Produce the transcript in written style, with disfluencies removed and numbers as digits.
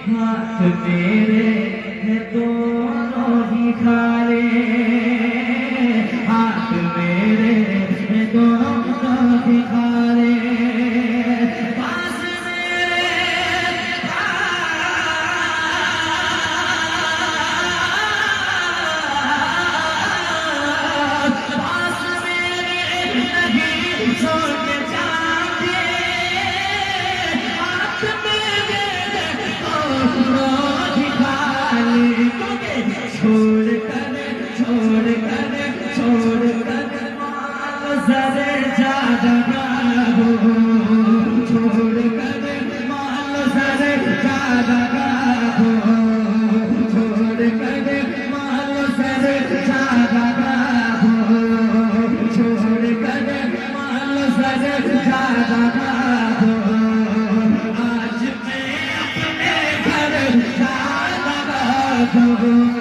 हाथ मेरे हैं दोनों ही खारे, हाथ मेरे हैं दोनों ही खारे, पास मेरे पास मेरे नहीं छोड़ के जाते, हाथ मेरे दोनों ही खारे, छोड़ कर माल सरे ज्यादा हो, छोड़ कर माल सरे ज्यादा हो, छोड़ कर माल सरे ज्यादा हो, छोड़ कर माल सरे ज्यादा हो, आज मैं अपने घर ज्यादा हो।